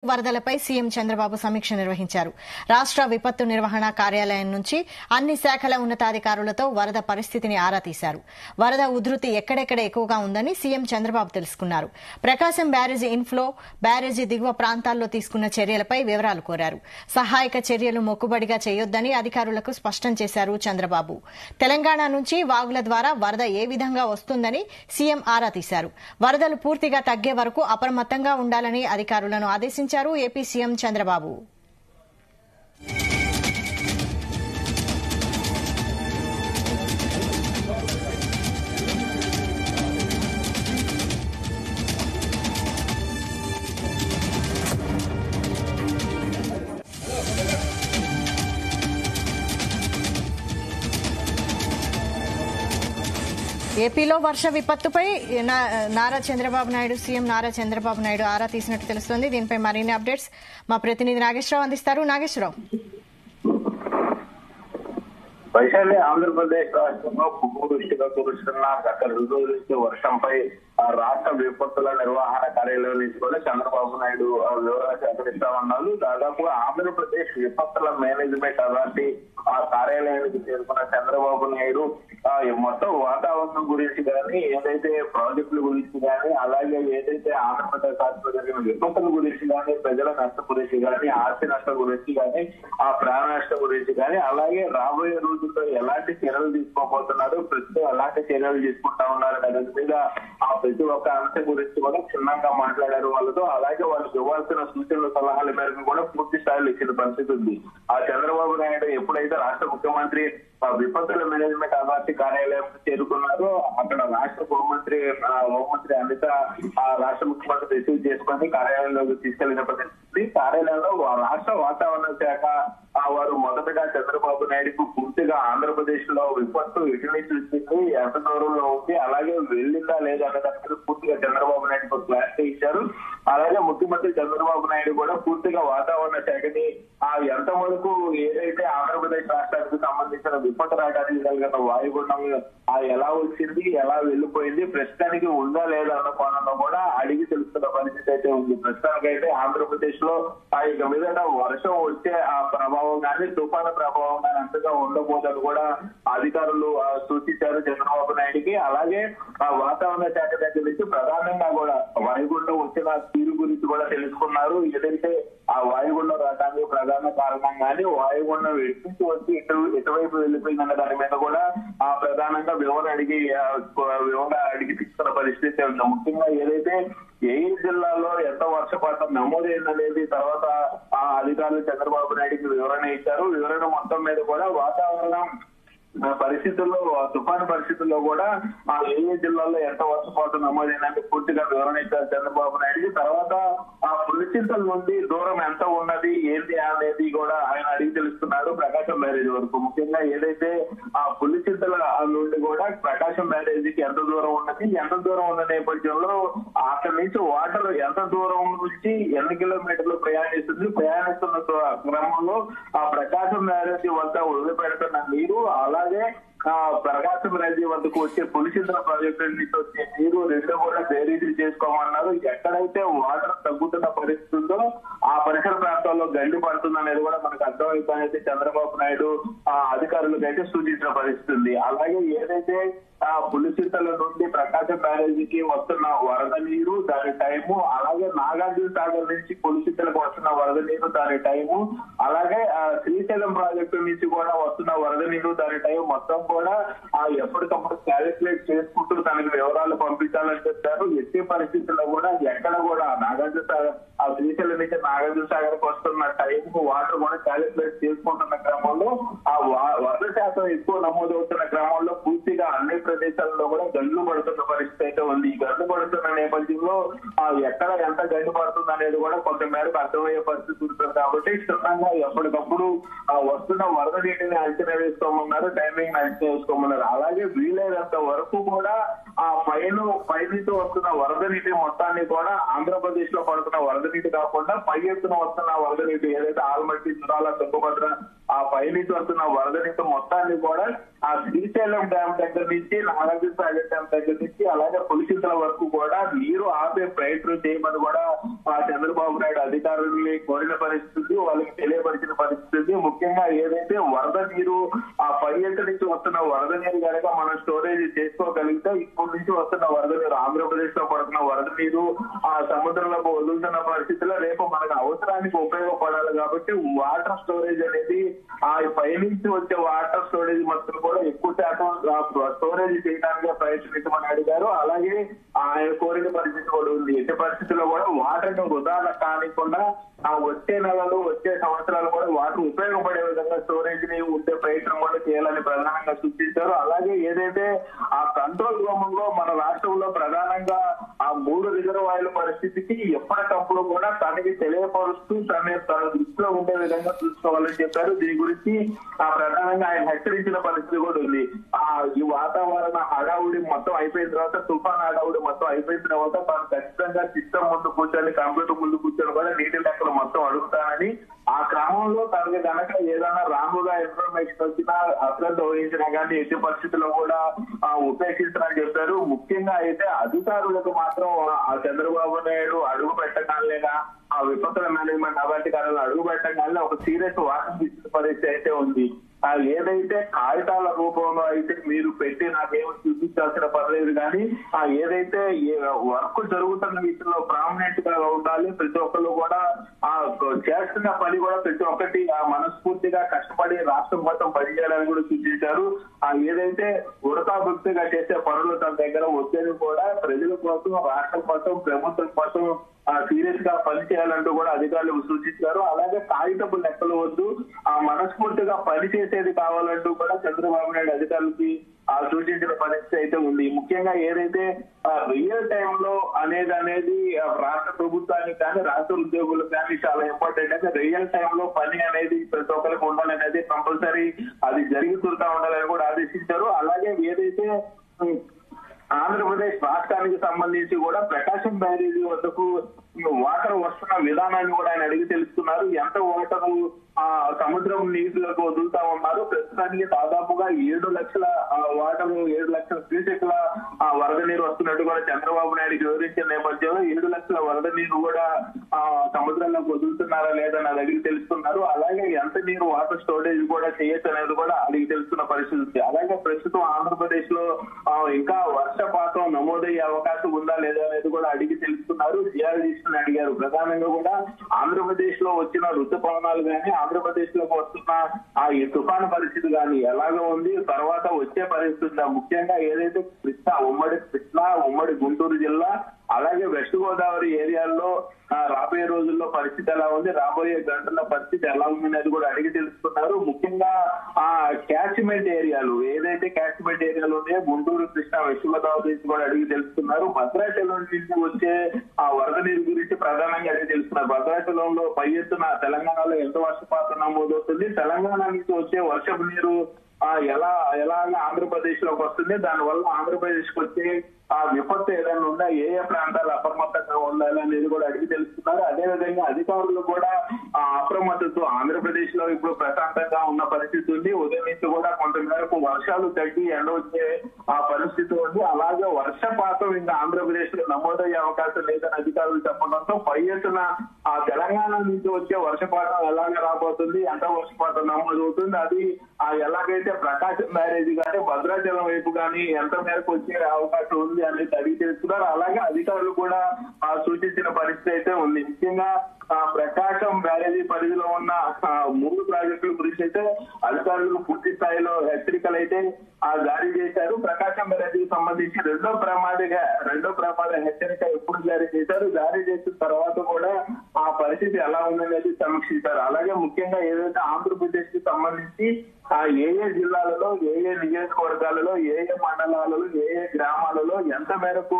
వరదలపై CM Chandrababu సమీక్ష నిర్వహించారు. రాష్ట్ర విపత్తు నిర్వహణ కార్యాలయం నుంచి అన్ని శాఖల ఉన్నతాధికారులతో వరద పరిస్థితిని ఆరా తీశారు. వరద ఉధృతి ఎక్కడెక్కడ ఎక్కువగా ఉందని సీఎం చంద్రబాబు తెలుసుకున్నారు. ప్రకాశం బ్యారేజీ ఇన్ఫ్లో, బ్యారేజీ దిగువ ప్రాంతాల్లో తీసుకున్న చర్యలపై వివరాలు కోరారు. సహాయక చర్యలు మొక్కుబడిగా చేయొద్దని అధికారులకు స్పష్టం చేశారు చంద్రబాబు. తెలంగాణ నుంచి వాగుల ద్వారా వరద ఏ విధంగా వస్తుందని సీఎం ఆరా తీశారు. వరదలు పూర్తిగా తగ్గే వరకు అప్రమత్తంగా ఉండాలని అధికారులను ఆదేశించారు ఏపీ సీఎం చంద్రబాబు. ఏపీలో వర్ష విపత్తుపై సీఎం నారా చంద్రబాబు నాయుడు ఆరా తీసినట్టు తెలుస్తోంది. దీనిపై మరిన్ని అప్డేట్స్ మా ప్రతినిధి నాగేశ్వరరావు అందిస్తారు. నాగేశ్వరరావు, వైశాలి ఆంధ్రప్రదేశ్ రాష్ట్రంలో పువ్వువృష్టిగా కురుస్తున్న గత 2 రోజుల నుంచి వర్షంపై రాష్ట్ర విపత్తుల నిర్వహణ కార్యాలయం నుంచి కూడా చంద్రబాబు నాయుడు వివరాలు సేకరిస్తామన్నారు. దాదాపుగా ఆంధ్రప్రదేశ్ విపత్తుల మేనేజ్మెంట్ అథారిటీ ఆ కార్యాలయానికి చేరుకున్న చంద్రబాబు నాయుడు మొత్తం వాతావరణం గురించి కానీ, ఏదైతే ప్రాజెక్టుల గురించి కానీ, అలాగే ఏదైతే ఆంధ్రప్రదేశ్ రాష్ట్రంలో జరిగిన విపత్తుల గురించి కానీ, ప్రజల నష్టం గురించి కానీ, ఆస్తి నష్టం గురించి కానీ, ఆ ప్రాణ నష్టం గురించి కానీ, అలాగే రాబోయే రోజుల్లో ఎలాంటి చర్యలు తీసుకోబోతున్నారు, ప్రస్తుతం ఎలాంటి చర్యలు తీసుకుంటా ఉన్నారు దాని మీద ఆ ప్రతి ఒక్క అంశం గురించి కూడా క్షుణ్ణంగా మాట్లాడారు వాళ్ళతో. అలాగే వాళ్ళకి ఇవ్వాల్సిన సూచనలు సలహాల మేరకు కూడా పూర్తి స్థాయిలో ఇచ్చిన పరిస్థితి ఉంది. ఆ చంద్రబాబు నాయుడు ఎప్పుడైతే రాష్ట్ర ముఖ్యమంత్రి విపత్తుల మేనేజ్మెంట్ అథారిటీ కార్యాలయం చేరుకున్నారో అక్కడ రాష్ట్ర హోంమంత్రి అమిత ఆ రాష్ట్ర ముఖ్యమంత్రి రిసీవ్ చేసుకుని కార్యాలయంలోకి తీసుకెళ్లిన పరిస్థితి. కార్యాలయంలో రాష్ట్ర వాతావరణ శాఖ వారు మొదటగా చంద్రబాబు నాయుడుకు పూర్తిగా ఆంధ్రప్రదేశ్ లో విపత్తు ఎటు నుంచి వచ్చింది, ఎంత దూరంలో ఉంది, అలాగే వెళ్ళిందా లేదా అనే దాని మీద పూర్తిగా చంద్రబాబు నాయుడుకు క్లారిటీ ఇచ్చారు. అలాగే ముఖ్యమంత్రి చంద్రబాబు నాయుడు కూడా పూర్తిగా వాతావరణ శాఖని ఎంత వరకు ఏదైతే ఆంధ్రప్రదేశ్ రాష్ట్రానికి సంబంధించిన విపత్తు రావడానికి కలిగిన వాయుగుండం ఎలా వచ్చింది, ఎలా వెళ్లిపోయింది, ప్రస్తుతానికి ఉందా లేదా అన్న కోణంలో కూడా అడిగి తెలుస్తున్న పరిస్థితి అయితే ఉంది. ప్రస్తుతానికైతే ఆంధ్రప్రదేశ్ లో ఇక మీదట వర్షం వచ్చే ఆ ప్రభావం కానీ, తుఫాను ప్రభావం కానీ అంతగా ఉండబోదని కూడా అధికారులు సూచించారు చంద్రబాబు నాయుడికి. అలాగే ఆ వాతావరణ శాఖ దగ్గర నుంచి ప్రధానంగా కూడా వాయుగుండం వచ్చిన తీరు గురించి కూడా తెలుసుకున్నారు. ఏదైతే ఆ వాయుగుండం రావడానికి ప్రధాన కారణం కానీ, వాయుగుండం ఎటు వచ్చి ఎటువైపు వెళ్ళిపోయిందన్న దాని మీద కూడా ప్రధానంగా వివరణ అడిగి తీసుకున్న పరిస్థితి ఉంది. ముఖ్యంగా ఏదైతే ఏ జిల్లాలో ఎంత వర్షపాతం నమోదైందనేది తర్వాత ఆ అధికారులు చంద్రబాబు నాయుడికి వివరణ ఇచ్చారు. వివరణ మొత్తం మీద కూడా వాతావరణం పరిస్థితుల్లో, తుఫాను పరిస్థితుల్లో కూడా ఏ జిల్లాలో ఎంత వర్షపాతం నమోదైందంటే పూర్తిగా వివరణ ఇచ్చారు చంద్రబాబు నాయుడికి. తర్వాత ఆ పులిచింతల నుండి దూరం ఎంత ఉన్నది ఏంటి అనేది కూడా ఆయన అడిగి తెలుస్తున్నారు ప్రకాశం బ్యారేజీ వరకు. ముఖ్యంగా ఏదైతే ఆ పులిచింతల నుండి కూడా ప్రకాశం బ్యారేజీకి ఎంత దూరం ఉన్నది, ఎంత దూరం ఉన్న నేపథ్యంలో అక్కడి నుంచి వాటర్ ఎంత దూరం నుంచి ఎన్ని కిలోమీటర్లు ప్రయాణిస్తున్న క్రమంలో ఆ ప్రకాశం బ్యారేజీ వద్ద వదిలిపెడుతున్న నీరు, అలాగే ప్రకాశం బ్యారేజీ వద్దకు వచ్చే పులిచింతల ప్రాజెక్టు నుంచి వచ్చే నీరు రెండు కూడా బేరీజీ చేసుకోమన్నారు. ఎక్కడైతే వాటర్ తగ్గుతున్న పరిస్థితి ఉందో ఆ పరిసర ప్రాంతాల్లో గండి పడుతుంది అనేది కూడా మనకు అర్థమైపోయినైతే చంద్రబాబు నాయుడు అధికారులకు అయితే సూచించిన పరిస్థితి ఉంది. అలాగే ఏదైతే పులిచింతల నుండి ప్రకాశం బ్యారేజీకి వస్తున్న వరద నీరు దాని టైము, అలాగే నాగార్జున సాగర్ నుంచి పులిచింతలకు వస్తున్న వరద నీరు దాని టైము, అలాగే శ్రీశైలం ప్రాజెక్టు నుంచి కూడా వస్తున్న వరద నీరు దాని టైం మొత్తం కూడా ఎప్పటికప్పుడు క్యాలిక్యులేట్ చేసుకుంటూ తనకు వివరాలు పంపించాలని చెప్పారు. ఎట్టి పరిస్థితుల్లో కూడా ఎక్కడ కూడా నాగార్జున సాగర్ ఆ శ్రీశైలం నుంచి నాగార్జున సాగర్ కు వస్తున్న టైం కు వాటర్ కూడా క్యాలిక్యులేట్ చేసుకుంటున్న క్రమంలో ఆ వరద శాతం ఎక్కువ నమోదవుతున్న క్రమంలో పూర్తిగా అన్ని ప్రదేశాల్లో కూడా గండ్లు పడుతున్న పరిస్థితి అయితే ఉంది. ఈ గండ్లు పడుతున్న నేపథ్యంలో ఎక్కడ ఎంత గండి పడుతుంది అనేది కూడా కొంత మేరకు అర్థమయ్యే పరిస్థితి ఉంటుంది. కాబట్టి క్షుణ్ణంగా ఎప్పటికప్పుడు వస్తున్న వరద నీటిని అంచనా వేసుకోమన్నారు, టైమింగ్ అంచనా వేసుకోమన్నారు. అలాగే వీలైనంత వరకు కూడా ఆ పైనుంచి వస్తున్న వరద నీటి మొత్తాన్ని కూడా ఆంధ్రప్రదేశ్ లో పడుతున్న వరద నీటి కాకుండా పై ఎత్తున వస్తున్న వరద నీటి ఏదైతే ఆల్మట్టి, దురాల, తుంగభద్ర ఆ పై నుంచి వస్తున్న వరద నీటి మొత్తాన్ని కూడా ఆ శ్రీశైలం డ్యామ్ దగ్గర నుంచి నాగార్జున సాగర్ డ్యాం దగ్గర నుంచి అలాగే పులిచింతల వరకు కూడా నీరు ఆపే ప్రయత్నం చేయమని కూడా చంద్రబాబు నాయుడు అధికారుల్ని కోరిన పరిస్థితి, వాళ్ళకి తెలియపరిచిన పరిస్థితి. ముఖ్యంగా ఏదైతే వరద నీరు ఆ పర్యటన నుంచి వస్తున్న వరద నీరు కనుక మనం స్టోరేజ్ చేసుకోగలిగితే ఇప్పటి నుంచి వస్తున్న వరద నీరు, ఆంధ్రప్రదేశ్ లో పడుతున్న వరద నీరు ఆ సముద్రంలోకి వదులుతున్న పరిస్థితిలో రేపు మనకు అవసరానికి ఉపయోగపడాలి. కాబట్టి వాటర్ స్టోరేజ్ అనేది ఆ పైనుంచి వచ్చే వాటర్ స్టోరేజ్ మొత్తం కూడా ఎక్కువ శాతం స్టోరేజ్ చేయడానికి ప్రయత్నించమని అడిగారు. అలాగే ఆయన కోరిన పరిస్థితి కూడా ఉంది. ఎట్టి పరిస్థితుల్లో కూడా వాటర్ ని వృధా కానికుండా ఆ వచ్చే నెలలు వచ్చే సంవత్సరాలు కూడా వాటర్ ఉపయోగపడే విధంగా స్టోరేజ్ ని ఉండే ప్రయత్నం కూడా చేయాలని ప్రధానంగా సూచించారు. అలాగే ఏదైతే ఆ కంట్రోల్ రూమ్ లో మన రాష్ట్రంలో ప్రధానంగా ఆ 3 రిజర్వాయర్ల పరిస్థితికి ఎప్పటికప్పుడు కూడా తనకి తెలియపరుస్తూ తన దృష్టిలో ఉండే విధంగా చూసుకోవాలని చెప్పారు. దీని గురించి ప్రధానంగా ఆయన హెచ్చరించిన పరిస్థితి కూడా ఉంది. ఈ వాతావరణ హడావుడి మొత్తం అయిపోయిన తర్వాత, తుఫాన్ హడావుడి మొత్తం అయిపోయిన తర్వాత తాను ఖచ్చితంగా సిస్టమ్ ముందు కూర్చొని, కంప్యూటర్ ముందు కూర్చొని కూడా నీటి లెక్కలు మొత్తం అడుగుతానని, ఆ క్రమంలో తనకి కనుక ఏదైనా రాంగుగా ఇన్ఫర్మేషన్ వచ్చినా అశ్రద్ధ వహించినా కానీ ఎట్టి పరిస్థితుల్లో కూడా ఉపేక్షిస్తానని చెప్పారు. ముఖ్యంగా అయితే అధికారులకు మాత్రం ఆ చంద్రబాబు నాయుడు అడుగు పెట్టగానేగా ఆ విపత్తుల మేనేజ్మెంట్ అధికారులు అడుగు పెట్టగానే ఒక సీరియస్ వార్నింగ్ ఇచ్చిన పరిస్థితి అయితే ఉంది. ఏదైతే కాగితాల రూపంలో అయితే మీరు పెట్టి నాకేమో చూపించాల్సిన పర్లేదు, కానీ ఏదైతే వర్క్ జరుగుతున్న వీటిలో ప్రామినెంట్ గా ఉండాలి. ప్రతి ఒక్కరు కూడా చేస్తున్న పని కూడా ప్రతి ఒక్కటి మనస్ఫూర్తిగా కష్టపడి రాష్ట్రం మొత్తం పనిచేయాలని కూడా సూచించారు. ఏదైతే ఉడతాభక్తిగా చేసే పనులు తన దగ్గర వచ్చేది కూడా ప్రజల కోసం, రాష్ట్రం కోసం, ప్రభుత్వం కోసం సీరియస్ గా పనిచేయాలంటూ కూడా అధికారులకు సూచించారు. అలాగే కాగితపు లెక్కలు వద్దు, మనస్ఫూర్తిగా పనిచేసేది కావాలంటూ కూడా చంద్రబాబు నాయుడు అధికారులకి సూచించిన పరిస్థితి అయితే ఉంది. ముఖ్యంగా ఏదైతే రియల్ టైమ్ లో అనేది రాష్ట్ర ప్రభుత్వానికి కానీ రాష్ట్ర ఉద్యోగులకు కానీ చాలా ఇంపార్టెంట్. అయితే రియల్ టైమ్ లో పని అనేది ప్రతి ఒక్కరికి ఉండాలనేది కంపల్సరీ అది జరుగుతుంటా ఉండాలని కూడా ఆదేశించారు. అలాగే ఏదైతే ఆంధ్రప్రదేశ్ రాష్ట్రానికి సంబంధించి కూడా ప్రకాశం బ్యారేజీ వద్దకు వాటర్ వస్తున్న విధానాన్ని కూడా ఆయన అడిగి తెలుసుకున్నారు. ఎంత వాటర్ సముద్రం నీటిలోకి వదులుతా ఉన్నారు. ప్రస్తుతానికి దాదాపుగా 7 లక్షల వాటర్, 7 లక్షల క్యూసెక్ల వరద నీరు వస్తున్నట్టు కూడా చంద్రబాబు నాయుడుకి వివరించిన నేపథ్యంలో 7 లక్షల వరద నీరు కూడా సముద్రంలోకి వదులుతున్నారా లేదా అని అడిగి తెలుసుకున్నారు. అలాగే ఎంత నీరు వాటర్ స్టోరేజ్ కూడా చేయొచ్చు అనేది కూడా అడిగి తెలుసుకున్న పరిస్థితి ఉంది. అలాగే ప్రస్తుతం ఆంధ్రప్రదేశ్ లో ఇంకా వర్షపాతం నమోదయ్యే అవకాశం ఉందా లేదా అనేది కూడా అడిగి తెలుసుకున్నారు. జియాలజిస్టులు అడిగారు. ప్రధానంగా కూడా ఆంధ్రప్రదేశ్ లో వచ్చిన ఋతుపవనాలు కానీ, ఆంధ్రప్రదేశ్ లోకి వస్తున్న ఈ తుఫాను పరిస్థితి కానీ ఎలాగో ఉంది, తర్వాత వచ్చే పరిస్థితి ముఖ్యంగా ఏదైతే ఉమ్మడి గుంటూరు జిల్లా అలాగే వెస్ట్ గోదావరి ఏరియాల్లో రాబోయే రోజుల్లో పరిస్థితి ఎలా ఉంది, రాబోయే గంటల పరిస్థితి ఎలా ఉంది అనేది కూడా అడిగి తెలుసుకున్నారు. ముఖ్యంగా క్యాచ్మెంట్ ఏరియాలు ఏదైతే క్యాచ్మెంట్ ఏరియాలు ఉన్నాయో గుంటూరు, కృష్ణా, వెస్ట్ గోదావరి నుంచి కూడా అడిగి తెలుసుకున్నారు. భద్రాచలం నుంచి వచ్చే వరద నీరు గురించి ప్రధానంగా అడిగి తెలుసుకున్నారు. భద్రాచలంలో పై ఎత్తున తెలంగాణలో ఎంత వర్షపాతం నమోదవుతుంది, తెలంగాణ నుంచి వచ్చే వర్షపు నీరు ఎలాగా ఆంధ్రప్రదేశ్ లోకి వస్తుంది, దానివల్ల ఆంధ్రప్రదేశ్ కి వచ్చే విపత్తు ఏదైనా ఉందా, ఏ ప్రాంతాలు అప్రమత్తంగా ఉండాలి అనేది కూడా అడిగి తెలుస్తున్నారు. అదేవిధంగా అధికారులు కూడా అప్రమత్తతో ఆంధ్రప్రదేశ్ లో ఇప్పుడు ప్రశాంతంగా ఉన్న పరిస్థితి ఉంది. ఉదయం నుంచి కూడా కొంతమేరకు వర్షాలు తగ్గి ఎండ వచ్చే పరిస్థితి ఉంది. అలాగే వర్షపాతం ఇంకా ఆంధ్రప్రదేశ్ లో నమోదయ్యే అవకాశం లేదని అధికారులు చెప్పడంతో పై ఎత్తున తెలంగాణ నుంచి వచ్చే వర్షపాతం ఎలాగ రాబోతుంది, ఎంత వర్షపాతం నమోదవుతుంది, అది ఎలాగైతే ప్రకాశం బ్యారేజీ కానీ భద్రాచలం వైపు కానీ ఎంత మేరకు వచ్చే అవకాశం ఉంది అనేది అడిగి తెలుస్తున్నారు. అలాగే అధికారులు కూడా సూచించిన పరిస్థితి అయితే ఉంది. ముఖ్యంగా ప్రకాశం బ్యారేజీ పరిధిలో ఉన్న 3 ప్రాజెక్టుల గురించి అయితే అధికారులకు పూర్తి స్థాయిలో హెచ్చరికలు అయితే జారీ చేశారు. ప్రకాశం బ్యారేజీకి సంబంధించి రెండో ప్రమాద హెచ్చరిక ఎప్పుడు జారీ చేశారు, జారీ చేసిన తర్వాత కూడా ఆ పరిస్థితి ఎలా ఉందనేది సమీక్షించారు. అలాగే ముఖ్యంగా ఏదైతే ఆంధ్రప్రదేశ్ కి సంబంధించి ఏ జిల్లాలలో, ఏ నియోజకవర్గాలలో, ఏ మండలాలలో, ఏ గ్రామాలలో ఎంత మేరకు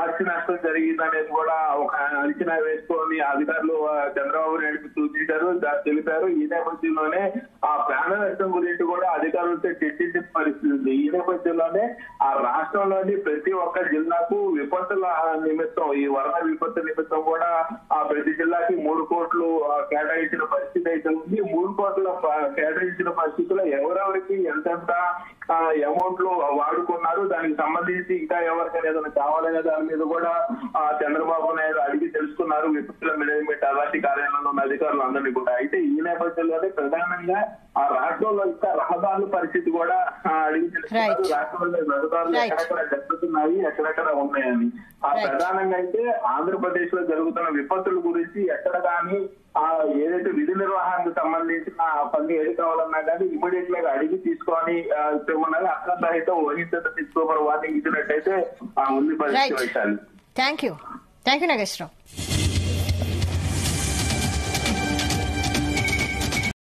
ఆస్తి నష్టం జరిగింది అనేది కూడా ఒక అంచనా వేసుకొని అధికారులు చంద్రబాబు నాయుడుకి సూచించారు, తెలిపారు. ఈ నేపథ్యంలోనే ఆ ప్రాణ నష్టం గురించి కూడా అధికారులతో చర్చించిన పరిస్థితి ఉంది. ఈ నేపథ్యంలోనే ఆ రాష్ట్రంలోని ప్రతి ఒక్క జిల్లాకు విపత్తుల నిమిత్తం, ఈ వరద విపత్తు నిమిత్తం కూడా ప్రతి జిల్లాకి జిల్లాకి 3 కోట్లు కేటాయించిన పరిస్థితి అయితే ఉంది. 3 కోట్ల కేటాయించిన పరిస్థితుల్లో ఎవరెవరికి ఎంతెంత అమౌంట్ లో వాడుకున్నారు, దానికి సంబంధించి ఇంకా ఎవరికైనా ఏదైనా కావాలనే దాని మీద కూడా చంద్రబాబు నాయుడు అడిగి తెలుసుకున్నారు విపత్తుల మేనేజ్మెంట్ అథారిటీ కార్యాలయంలో ఉన్న అధికారులు అందరినీ కూడా. అయితే ఈ నేపథ్యంలోనే ప్రధానంగా ఆ రాష్ట్రంలో ఇంకా రహదారుల పరిస్థితి కూడా అడిగి తెలుసుకున్నారు. రాష్ట్రంలో రహదారులు ఎక్కడెక్కడ దెబ్బతున్నాయి, ఎక్కడెక్కడ ఉన్నాయని. ప్రధానంగా అయితే ఆంధ్రప్రదేశ్ లో జరుగుతున్న విపత్తుల గురించి ఎక్కడ కానీ ఏదైతే విధి నిర్వహణకు సంబంధించిన పని ఏది కావాలన్నా కానీ ఇమీడియట్ గా అడిగి తీసుకొని ఇవ్వమన్నది అక్కడ రహితం వహించడం తీసుకోమని వార్నింగ్ ఇచ్చినట్టయితే ఉంది పరిస్థితి. Thank you Nageswararao.